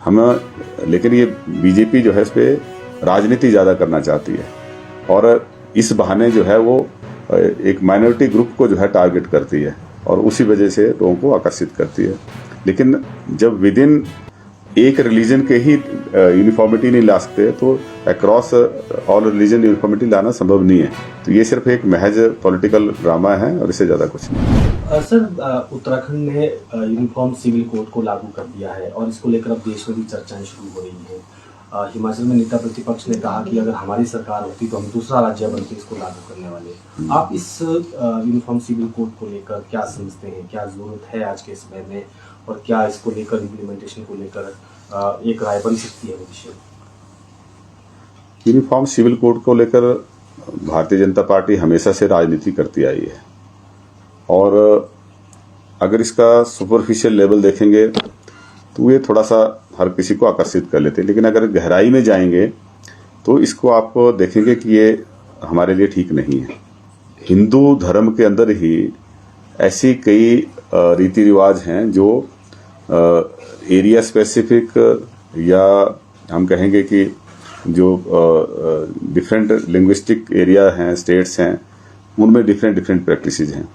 हम लेकिन ये बीजेपी जो है इस पे राजनीति ज़्यादा करना चाहती है और इस बहाने जो है वो एक माइनॉरिटी ग्रुप को जो है टारगेट करती है और उसी वजह से लोगों को आकर्षित करती है। लेकिन जब विद इन एक रिलीजन के ही यूनिफॉर्मिटी नहीं ला सकते तो अक्रॉस ऑल रिलीजन यूनिफॉर्मिटी लाना संभव नहीं है। तो ये सिर्फ एक महज पॉलिटिकल ड्रामा है और इससे ज़्यादा कुछ नहीं। सर, उत्तराखंड ने यूनिफॉर्म सिविल कोड को लागू कर दिया है और इसको लेकर अब देश में भी चर्चाएं शुरू हो रही हैं। हिमाचल में नेता प्रतिपक्ष ने कहा कि अगर हमारी सरकार होती तो हम दूसरा राज्य बनके इसको लागू करने वाले। आप इस यूनिफॉर्म सिविल कोड को लेकर क्या समझते हैं, क्या जरूरत है आज के समय में, और क्या इसको लेकर इम्प्लीमेंटेशन को लेकर एक राय बन सकती है भविष्य? यूनिफॉर्म सिविल कोड को लेकर भारतीय जनता पार्टी हमेशा से राजनीति करती आई है और अगर इसका सुपरफिशियल लेवल देखेंगे तो ये थोड़ा सा हर किसी को आकर्षित कर लेते हैं, लेकिन अगर गहराई में जाएंगे तो इसको आप देखेंगे कि ये हमारे लिए ठीक नहीं है। हिंदू धर्म के अंदर ही ऐसी कई रीति रिवाज हैं जो एरिया स्पेसिफिक या हम कहेंगे कि जो डिफरेंट लिंग्विस्टिक एरिया हैं, स्टेट्स हैं, उनमें डिफरेंट प्रैक्टिसेस हैं।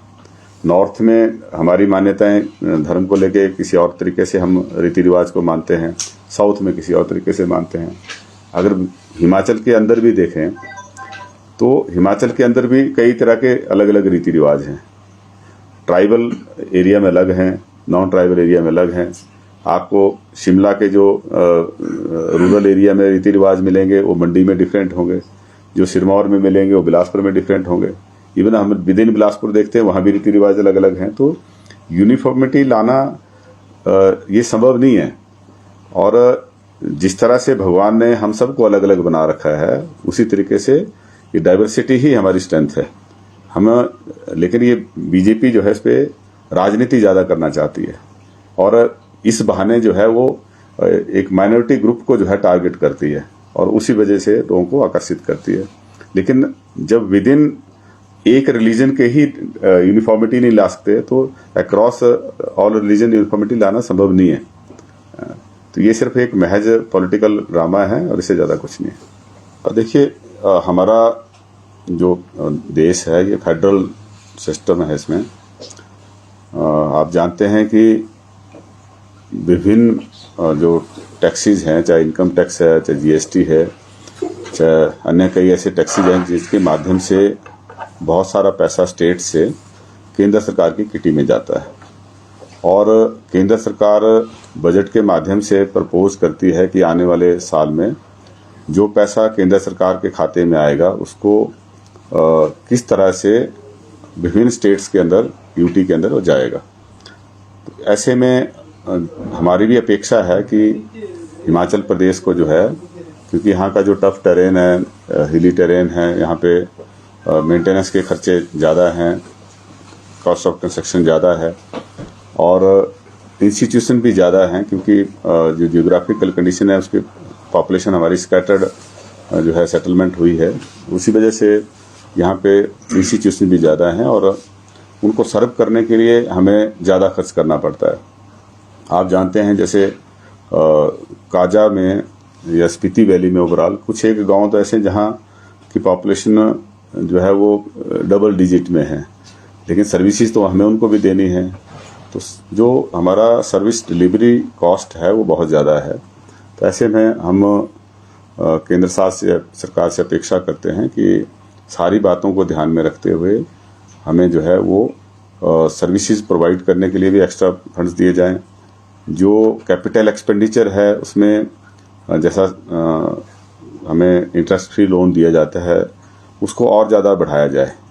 नॉर्थ में हमारी मान्यताएं धर्म को लेके किसी और तरीके से हम रीति रिवाज को मानते हैं, साउथ में किसी और तरीके से मानते हैं। अगर हिमाचल के अंदर भी देखें तो हिमाचल के अंदर भी कई तरह के अलग अलग रीति रिवाज हैं। ट्राइबल एरिया में अलग हैं, नॉन ट्राइबल एरिया में अलग हैं। आपको शिमला के जो रूरल एरिया में रीति रिवाज मिलेंगे वो मंडी में डिफरेंट होंगे, जो सिरमौर में मिलेंगे वो बिलासपुर में डिफरेंट होंगे। इवन हम विद इन बिलासपुर देखते हैं, वहाँ भी रीति रिवाज अलग अलग हैं। तो यूनिफॉर्मिटी लाना ये संभव नहीं है और जिस तरह से भगवान ने हम सबको अलग अलग बना रखा है उसी तरीके से ये डाइवर्सिटी ही हमारी स्ट्रेंथ है। हम लेकिन ये बीजेपी जो है इस पे राजनीति ज़्यादा करना चाहती है और इस बहाने जो है वो एक माइनॉरिटी ग्रुप को जो है टारगेट करती है और उसी वजह से लोगों को आकर्षित करती है। लेकिन जब विद इन एक रिलीजन के ही यूनिफॉर्मिटी नहीं ला सकते तो अक्रॉस ऑल रिलीजन यूनिफॉर्मिटी लाना संभव नहीं है। तो ये सिर्फ एक महज पॉलिटिकल ड्रामा है और इससे ज़्यादा कुछ नहीं है। और देखिए, हमारा जो देश है ये फेडरल सिस्टम है। इसमें आप जानते हैं कि विभिन्न जो टैक्सेस हैं, चाहे इनकम टैक्स है, चाहे जीएसटी है, चाहे अन्य कई ऐसे टैक्सेस हैं जिसके माध्यम से बहुत सारा पैसा स्टेट से केंद्र सरकार की किटी में जाता है और केंद्र सरकार बजट के माध्यम से प्रपोज करती है कि आने वाले साल में जो पैसा केंद्र सरकार के खाते में आएगा उसको किस तरह से विभिन्न स्टेट्स के अंदर, यूटी के अंदर वो जाएगा। तो ऐसे में हमारी भी अपेक्षा है कि हिमाचल प्रदेश को जो है, क्योंकि यहाँ का जो टफ टेरेन है, हिली टेरेन है, यहाँ पे मेंटेनेंस के खर्चे ज़्यादा हैं, कॉस्ट ऑफ कंस्ट्रक्शन ज़्यादा है और इंस्टीट्यूशन भी ज़्यादा हैं, क्योंकि जो जियोग्राफिकल कंडीशन है उसकी पॉपुलेशन हमारी स्कैटर्ड जो है सेटलमेंट हुई है, उसी वजह से यहाँ पे इंस्टीट्यूशन भी ज़्यादा हैं और उनको सर्व करने के लिए हमें ज़्यादा खर्च करना पड़ता है। आप जानते हैं जैसे काजा में या स्पीति वैली में ओवरऑल कुछ एक गांव तो ऐसे जहां की पॉपुलेशन जो है वो डबल डिजिट में है, लेकिन सर्विसेज तो हमें उनको भी देनी है। तो जो हमारा सर्विस डिलीवरी कॉस्ट है वो बहुत ज़्यादा है। तो ऐसे में हम केंद्र सरकार से अपेक्षा करते हैं कि सारी बातों को ध्यान में रखते हुए हमें जो है वो सर्विसेज प्रोवाइड करने के लिए भी एक्स्ट्रा फंड्स दिए जाएं। जो कैपिटल एक्सपेंडिचर है उसमें जैसा हमें इंटरेस्ट फ्री लोन दिया जाता है उसको और ज़्यादा बढ़ाया जाए।